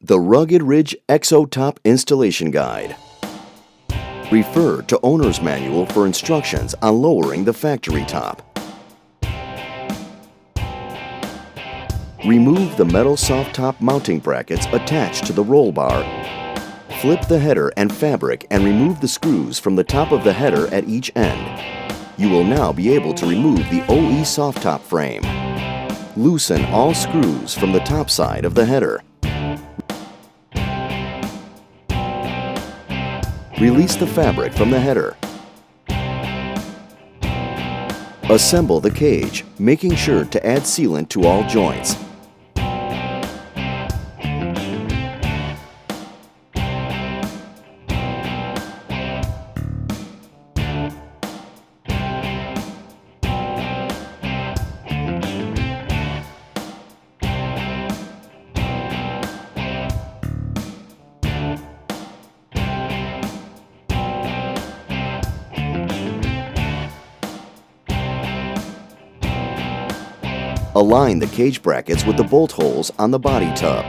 The Rugged Ridge Exo Top Installation Guide. Refer to Owner's Manual for instructions on lowering the factory top. Remove the metal soft top mounting brackets attached to the roll bar. Flip the header and fabric and remove the screws from the top of the header at each end. You will now be able to remove the OE soft top frame. Loosen all screws from the top side of the header. Release the fabric from the header. Assemble the cage, making sure to add sealant to all joints. Align the cage brackets with the bolt holes on the body tub.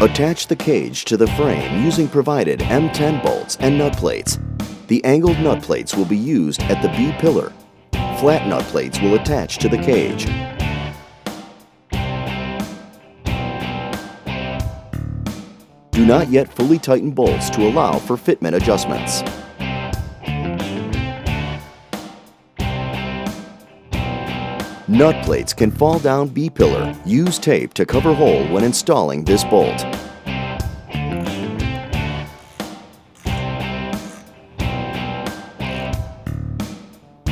Attach the cage to the frame using provided M10 bolts and nut plates. The angled nut plates will be used at the B pillar. Flat nut plates will attach to the cage. Do not yet fully tighten bolts to allow for fitment adjustments. Nut plates can fall down B-pillar. Use tape to cover hole when installing this bolt.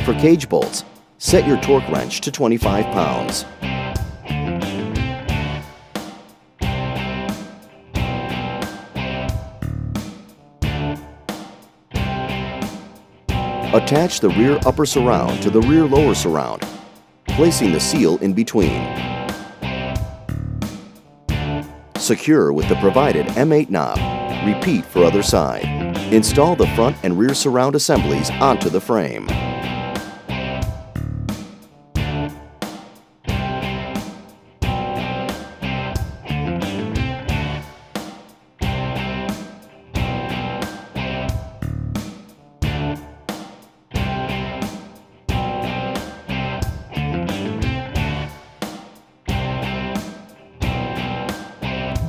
For cage bolts, set your torque wrench to 25 pounds. Attach the rear upper surround to the rear lower surround, placing the seal in between. Secure with the provided M8 knob. Repeat for other side. Install the front and rear surround assemblies onto the frame.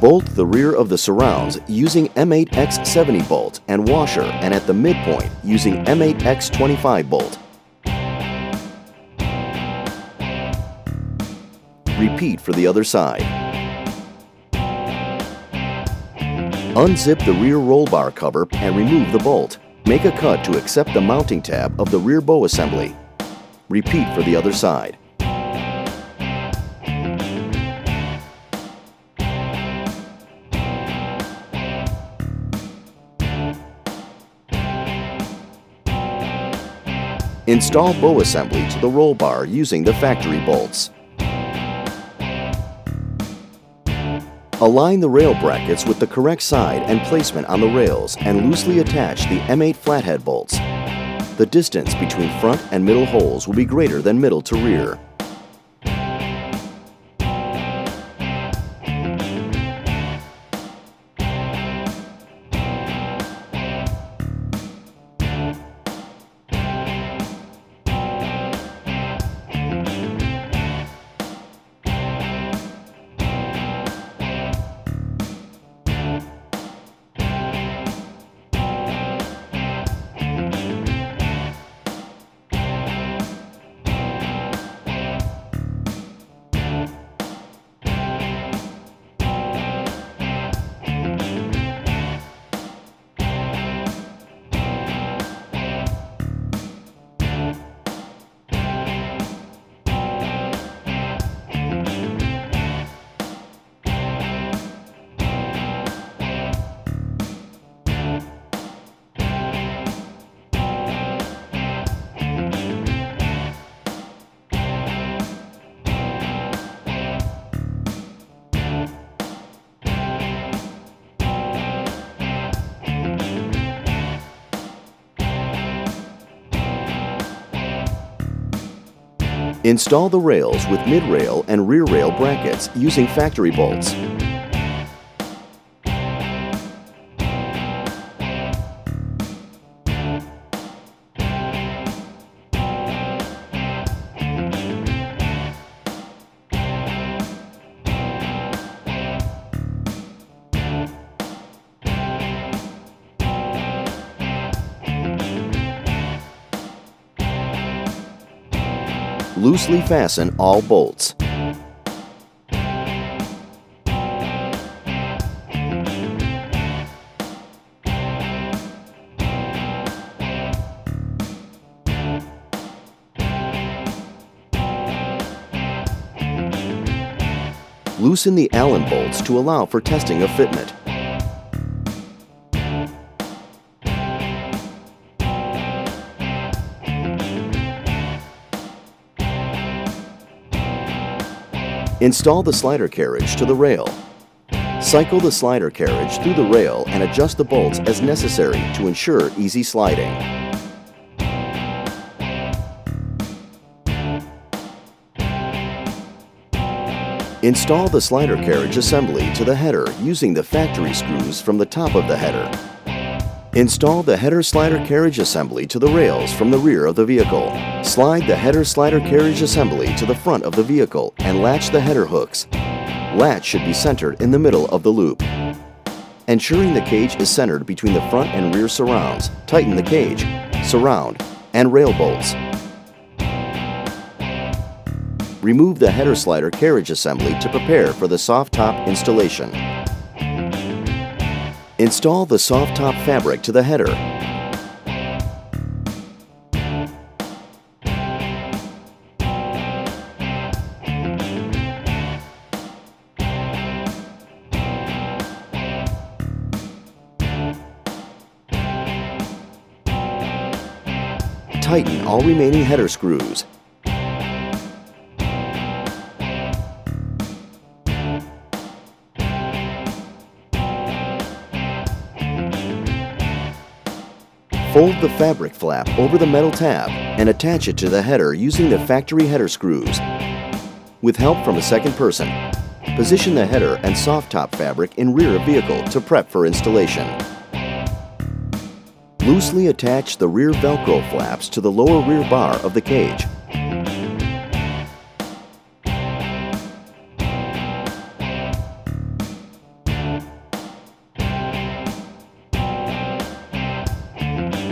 Bolt the rear of the surrounds using M8X70 bolt and washer, and at the midpoint using M8X25 bolt. Repeat for the other side. Unzip the rear roll bar cover and remove the bolt. Make a cut to accept the mounting tab of the rear bow assembly. Repeat for the other side. Install bow assembly to the roll bar using the factory bolts. Align the rail brackets with the correct side and placement on the rails and loosely attach the M8 flathead bolts. The distance between front and middle holes will be greater than middle to rear. Install the rails with mid-rail and rear rail brackets using factory bolts. Loosely fasten all bolts. Loosen the Allen bolts to allow for testing of fitment. Install the slider carriage to the rail. Cycle the slider carriage through the rail and adjust the bolts as necessary to ensure easy sliding. Install the slider carriage assembly to the header using the factory screws from the top of the header. Install the header slider carriage assembly to the rails from the rear of the vehicle. Slide the header slider carriage assembly to the front of the vehicle and latch the header hooks. Latch should be centered in the middle of the loop. Ensuring the cage is centered between the front and rear surrounds, tighten the cage, surround, and rail bolts. Remove the header slider carriage assembly to prepare for the soft top installation. Install the soft top fabric to the header. Tighten all remaining header screws. Fold the fabric flap over the metal tab and attach it to the header using the factory header screws. With help from a second person, position the header and soft top fabric in rear of vehicle to prep for installation. Loosely attach the rear Velcro flaps to the lower rear bar of the cage.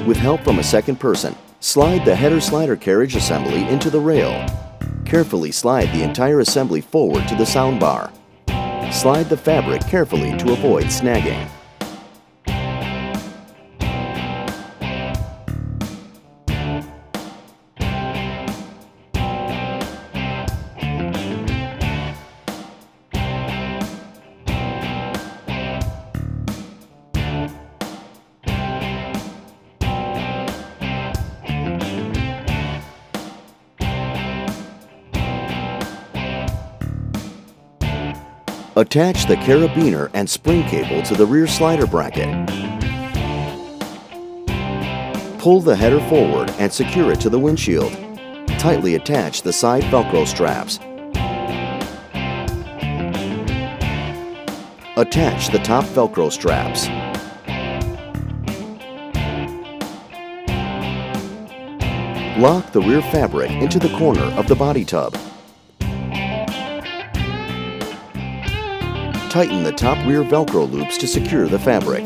With help from a second person, slide the header slider carriage assembly into the rail. Carefully slide the entire assembly forward to the sound bar. Slide the fabric carefully to avoid snagging. Attach the carabiner and spring cable to the rear slider bracket. Pull the header forward and secure it to the windshield. Tightly attach the side Velcro straps. Attach the top Velcro straps. Lock the rear fabric into the corner of the body tub. Tighten the top rear Velcro loops to secure the fabric.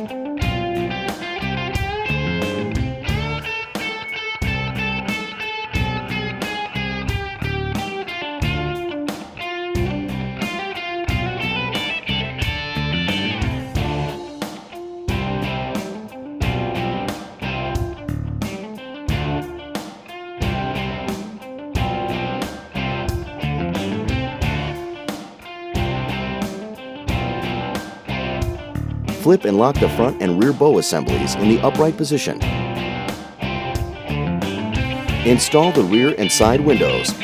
Flip and lock the front and rear bow assemblies in the upright position. Install the rear and side windows